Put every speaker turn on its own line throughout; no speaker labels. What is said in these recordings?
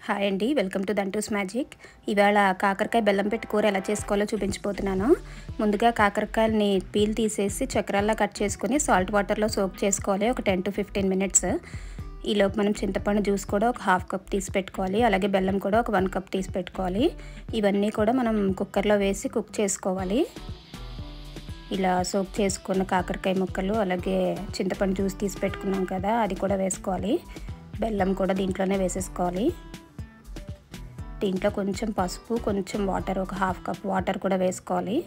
Hi అండి, welcome to దంటూస్ magic. ఇవాళ కాకరకాయ బెల్లం పెట్టి కూర ఎలా చేసుకోవాలో చూపించబోతున్నాను. ముందుగా కాకరకాయలని పీల్ తీసేసి చక్రాల్లా కట్ చేసుకొని సాల్ట్ వాటర్లో సోక్ చేసుకోవాలి ఒక 10 to 15 మినిట్స్. ఈలోపు మనం చింతపండు జ్యూస్ కూడా ఒక హాఫ్ కప్ తీసి పెట్టుకోవాలి. అలాగే బెల్లం కూడా ఒక 1 కప్ తీసి పెట్టుకోవాలి. ఇవన్నీ కూడా మనం కుక్కర్లో వేసి కుక్ చేసుకోవాలి. ఇలా సోక్ చేసుకున్న కాకరకాయ ముక్కలు అలాగే చింతపండు జ్యూస్ తీసి పెట్టుకున్నాం కదా, అది కూడా వేసుకోవాలి. బెల్లం కూడా దీంట్లోనే వేసేసుకోవాలి. దీంట్లో కొంచెం పసుపు, కొంచెం వాటర్, ఒక హాఫ్ కప్ వాటర్ కూడా వేసుకోవాలి.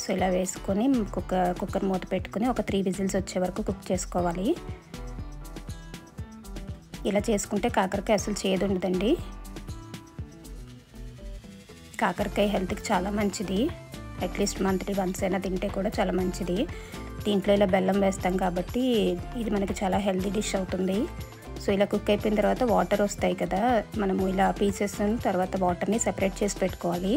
సో ఇలా వేసుకొని కుక్కర్ మూత పెట్టుకొని ఒక 3 విజిల్స్ వచ్చే వరకు కుక్ చేసుకోవాలి. ఇలా చేసుకుంటే కాకరకాయ అసలు చేదు ఉండదండి. కాకరకాయ హెల్త్కి చాలా మంచిది. అట్లీస్ట్ మంత్లీ వన్స్ అయినా తింటే కూడా చాలా మంచిది. దీంట్లో ఇలా బెల్లం వేస్తాం కాబట్టి ఇది మనకి చాలా హెల్తీ డిష్ అవుతుంది. సో ఇలా కుక్ అయిపోయిన తర్వాత వాటర్ వస్తాయి కదా, మనము ఇలా పీసెస్ తర్వాత వాటర్ని సెపరేట్ చేసి పెట్టుకోవాలి.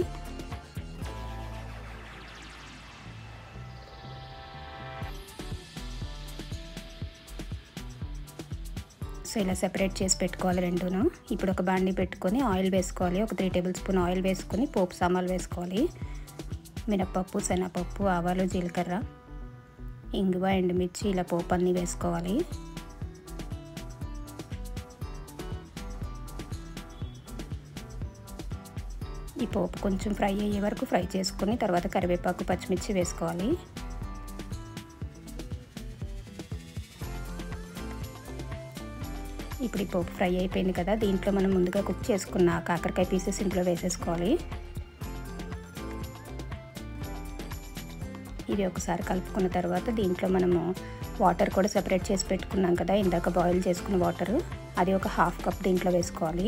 సో ఇలా సెపరేట్ చేసి పెట్టుకోవాలి రెండును. ఇప్పుడు ఒక బాండి పెట్టుకొని ఆయిల్ వేసుకోవాలి. ఒక 3 టేబుల్ స్పూన్ ఆయిల్ వేసుకొని పోపు సామాన్లు వేసుకోవాలి. మినపప్పు, శనగపప్పు, ఆవాలు, జీలకర్ర, ఇంగువ, ఎండుమిర్చి, ఇలా పోపు అన్నీ వేసుకోవాలి. ఈ పోపు కొంచెం ఫ్రై అయ్యే వరకు ఫ్రై చేసుకొని తర్వాత కరివేపాకు, పచ్చిమిర్చి వేసుకోవాలి. ఇప్పుడు ఈ పోపు ఫ్రై అయిపోయింది కదా, దీంట్లో మనం ముందుగా కుక్ చేసుకున్న కాకరకాయ పీసెస్ ఇంట్లో వేసేసుకోవాలి. ఇది ఒకసారి కలుపుకున్న తర్వాత దీంట్లో మనము వాటర్ కూడా సెపరేట్ చేసి పెట్టుకున్నాం కదా, ఇందాక బాయిల్ చేసుకున్న వాటర్, అది ఒక హాఫ్ కప్ దీంట్లో వేసుకోవాలి.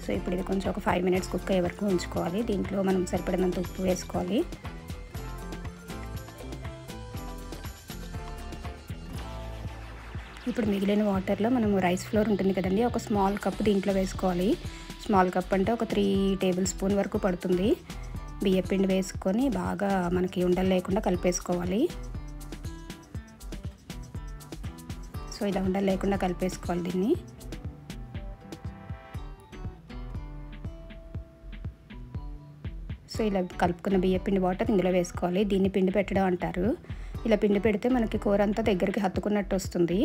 సో ఇప్పుడు ఇది కొంచెం ఒక 5 మినిట్స్ కుక్ అయ్యే వరకు ఉంచుకోవాలి. దీంట్లో మనం సరిపడినంత ఉప్పు వేసుకోవాలి. ఇప్పుడు మిగిలిన వాటర్లో మనము రైస్ ఫ్లోర్ ఉంటుంది కదండి, ఒక స్మాల్ కప్ దీంట్లో వేసుకోవాలి. స్మాల్ కప్ అంటే ఒక 3 టేబుల్ స్పూన్ వరకు పడుతుంది. బియ్యపిండి వేసుకొని బాగా మనకి ఉండలు లేకుండా కలిపేసుకోవాలి. సో ఇలా ఉండలు లేకుండా కలిపేసుకోవాలి దీన్ని. సో ఇలా కలుపుకున్న బియ్యపిండి వాటర్ ఇందులో వేసుకోవాలి. దీన్ని పిండి పెట్టడం అంటారు. ఇలా పిండి పెడితే మనకి కూర అంతా దగ్గరికి హత్తుకున్నట్టు వస్తుంది.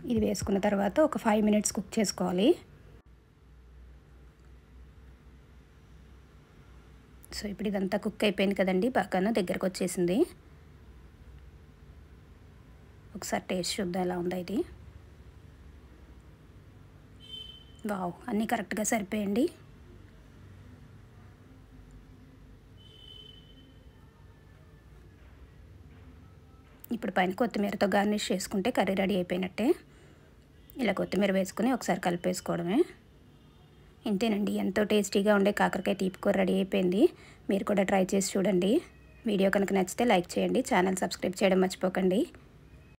ఇది వేసుకున్న తర్వాత ఒక 5 మినిట్స్ కుక్ చేసుకోవాలి. సో ఇప్పుడు ఇదంతా కుక్ అయిపోయింది కదండి, బాగాను దగ్గరకు వచ్చేసింది. ఒకసారి టేస్ట్ చూద్దాం ఎలా ఉందా ఇది. వావ్, అన్నీ కరెక్ట్గా సరిపోయండి. ఇప్పుడు పైన కొత్తిమీరతో గార్నిష్ చేసుకుంటే కర్రీ రెడీ అయిపోయినట్టే. ఇలా కొత్తిమీర వేసుకుని ఒకసారి కలిపేసుకోవడమే. ఇంతేనండి, ఎంతో టేస్టీగా ఉండే కాకరకాయ తీపి కూర రెడీ అయిపోయింది. మీరు కూడా ట్రై చేసి చూడండి. వీడియో కనుక నచ్చితే లైక్ చేయండి, ఛానల్ సబ్స్క్రైబ్ చేయడం మర్చిపోకండి.